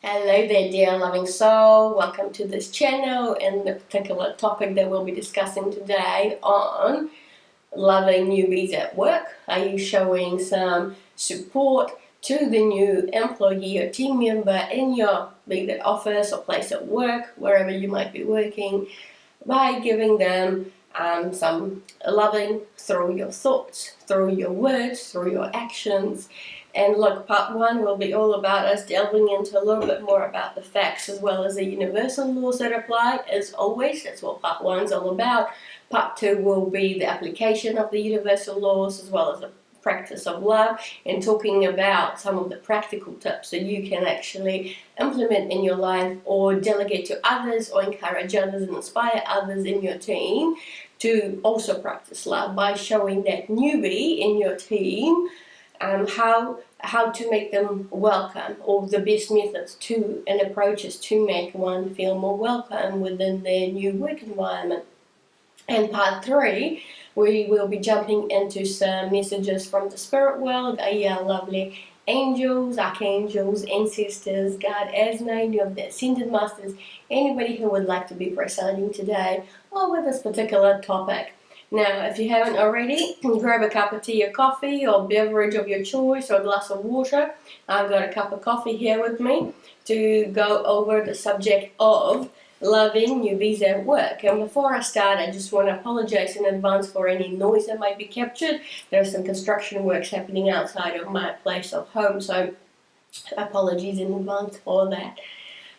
Hello there, dear loving soul. Welcome to this channel and the particular topic that we'll be discussing today on loving newbies at work. Are you showing some support to the new employee or team member in your be it office or place at work, wherever you might be working, by giving them some loving through your thoughts, through your words, through your actions? And look, part one will be all about us delving into a little bit more about the facts as well as the universal laws that apply. As always, that's what part one's all about. Part two will be the application of the universal laws as well as the practice of love, and talking about some of the practical tips that you can actually implement in your life or delegate to others or encourage others and inspire others in your team to also practice love by showing that newbie in your team how to make them welcome, or the best methods to and approaches to make one feel more welcome within their new work environment. And part three, we will be jumping into some messages from the spirit world, our lovely angels, archangels, ancestors, God, Asna, any of the ascended masters, anybody who would like to be presiding today or with this particular topic. Now, if you haven't already, grab a cup of tea or coffee or beverage of your choice or a glass of water. I've got a cup of coffee here with me to go over the subject of loving newbies at work. And before I start, I just want to apologize in advance for any noise that might be captured. There are some construction works happening outside of my place of home, so apologies in advance for that.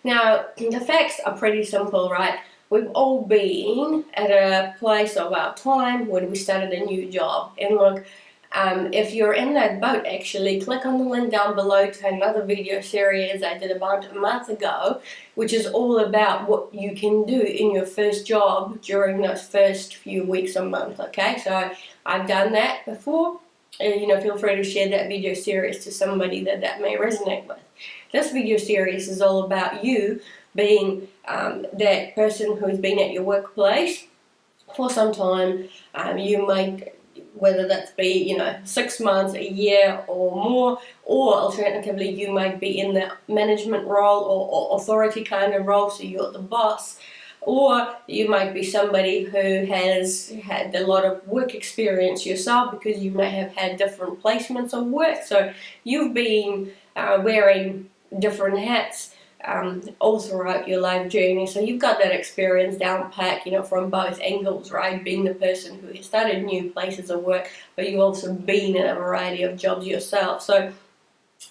Now, the facts are pretty simple, right? We've all been at a place of our time when we started a new job. And look, if you're in that boat, actually, click on the link down below to another video series I did about a month ago, which is all about what you can do in your first job during those first few weeks or months, okay? So I've done that before. Feel free to share that video series to somebody that may resonate with. This video series is all about you being that person who's been at your workplace for some time. You might, whether that's be 6 months, a year or more, or alternatively you might be in the management role or authority kind of role, so you're the boss. Or you might be somebody who has had a lot of work experience yourself because you may have had different placements of work. So you've been wearing different hats all throughout your life journey. So you've got that experience down pat, from both angles, right? Being the person who has started new places of work, but you've also been in a variety of jobs yourself. So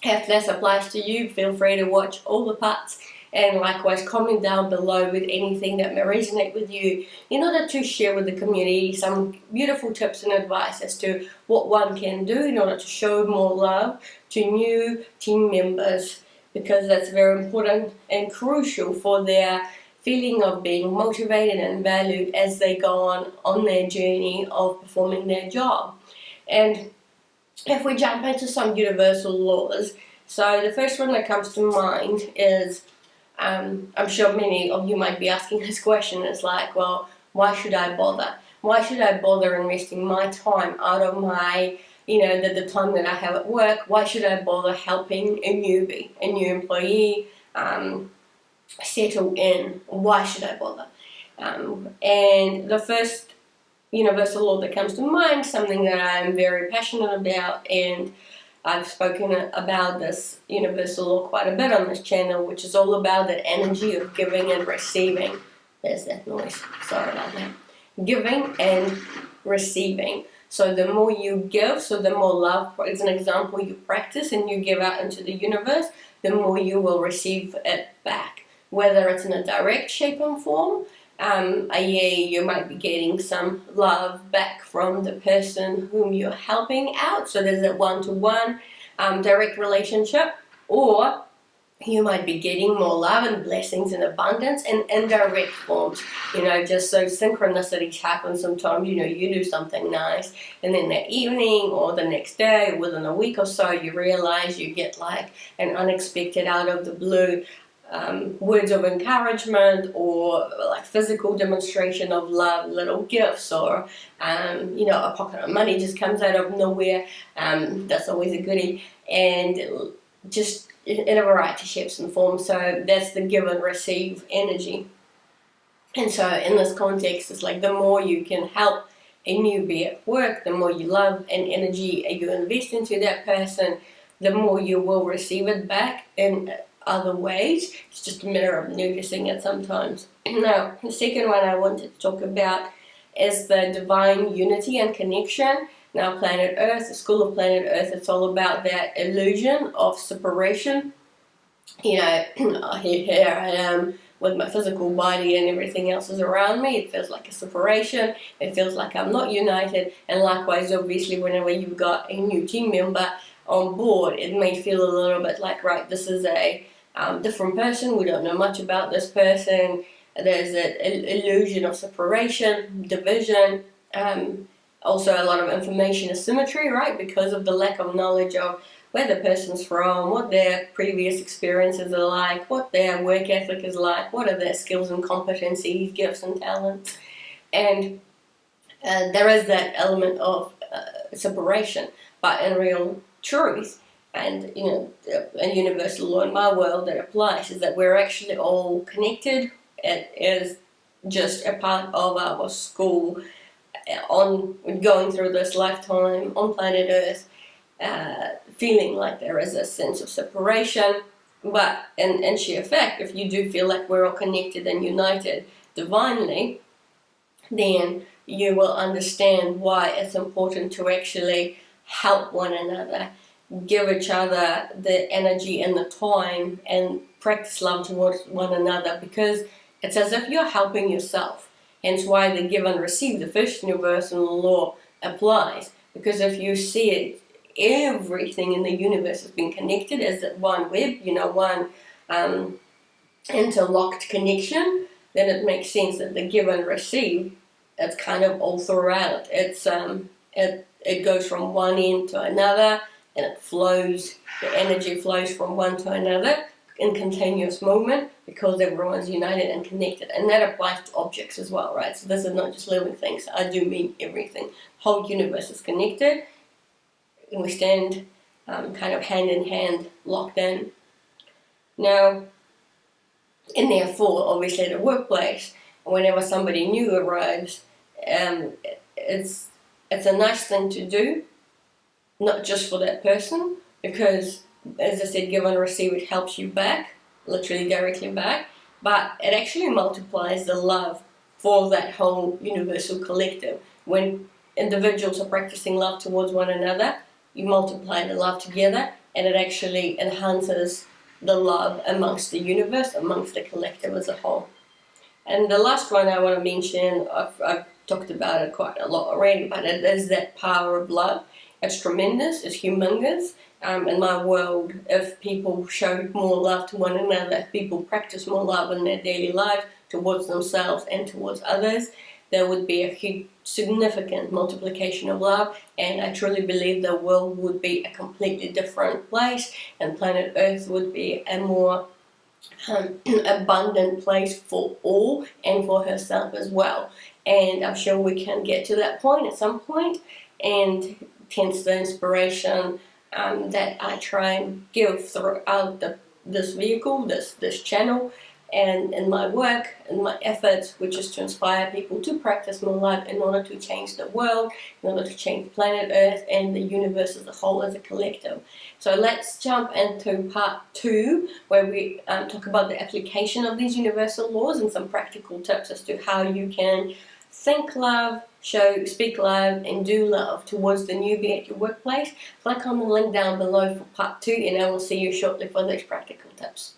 if this applies to you, feel free to watch all the parts. And likewise, comment down below with anything that may resonate with you in order to share with the community some beautiful tips and advice as to what one can do in order to show more love to new team members, because that's very important and crucial for their feeling of being motivated and valued as they go on their journey of performing their job. And if we jump into some universal laws, so the first one that comes to mind is, I'm sure many of you might be asking this question, it's like, well, why should I bother? Why should I bother investing my time out of my, the time that I have at work? Why should I bother helping a newbie, a new employee, settle in? Why should I bother? And the first universal law that comes to mind, something that I'm very passionate about, and I've spoken about this universal law quite a bit on this channel, which is all about that energy of giving and receiving. There's that noise, sorry about that. Giving and receiving. So the more you give, so the more love, for an example, you practice and you give out into the universe, the more you will receive it back. Whether it's in a direct shape and form, you might be getting some love back from the person whom you're helping out, so there's a one-to-one direct relationship, or you might be getting more love and blessings and abundance in indirect forms. Just so synchronicities happen sometimes. You do something nice, and then that evening or the next day, within a week or so, you realize you get like an unexpected, out of the blue words of encouragement, or like physical demonstration of love, little gifts, or a pocket of money just comes out of nowhere. That's always a goodie. And just in a variety of shapes and forms. So that's the give and receive energy. And so in this context, it's like the more you can help a newbie at work, the more you love and energy you invest into that person, the more you will receive it back in other ways. It's just a matter of noticing it sometimes. Now, the second one I wanted to talk about is the divine unity and connection. Now, planet Earth, the school of planet Earth, it's all about that illusion of separation. You know, here I am with my physical body and everything else is around me. It feels like a separation. It feels like I'm not united. And likewise, obviously, whenever you've got a new team member on board, it may feel a little bit like, right, this is a different person. We don't know much about this person. There's an illusion of separation, division, also a lot of information asymmetry, right, because of the lack of knowledge of where the person's from, what their previous experiences are like, what their work ethic is like, what are their skills and competencies, gifts and talents. And there is that element of separation, but in real truth, and you know, a universal law in my world that applies, is that we're actually all connected. It is just a part of our school on going through this lifetime on planet Earth, feeling like there is a sense of separation. But in sheer fact, if you do feel like we're all connected and united divinely, then you will understand why it's important to actually help one another, give each other the energy and the time, and practice love towards one another, because it's as if you're helping yourself. Hence why the give and receive, the first universal law, applies. Because if you see it, everything in the universe has been connected as one web, you know, one interlocked connection, then it makes sense that the give and receive, it's kind of all throughout. It's it goes from one end to another, and it flows, the energy flows from one to another in continuous movement, because everyone's united and connected. And that applies to objects as well, right? So this is not just living things. I do mean everything. The whole universe is connected, and we stand kind of hand in hand, locked in. Now, and therefore, obviously, the workplace, whenever somebody new arrives, it's a nice thing to do, not just for that person, because, as I said, give and receive, it helps you back, literally directly back, but it actually multiplies the love for that whole universal collective. When individuals are practicing love towards one another, you multiply the love together, and it actually enhances the love amongst the universe, amongst the collective as a whole. And the last one I want to mention, I've talked about it quite a lot already, but it is that power of love. It's tremendous, it's humongous. In my world, if people show more love to one another, if people practice more love in their daily life towards themselves and towards others, there would be a huge, significant multiplication of love, and I truly believe the world would be a completely different place, and planet Earth would be a more abundant place for all and for herself as well. And I'm sure we can get to that point at some point, and hence the inspiration that I try and give throughout this vehicle, this channel, and in my work and my efforts, which is to inspire people to practice more love in order to change the world, in order to change planet Earth and the universe as a whole, as a collective. So let's jump into part 2, where we talk about the application of these universal laws and some practical tips as to how you can think love, speak love, and do love towards the newbie at your workplace. Click on the link down below for part 2, and I will see you shortly for those practical tips.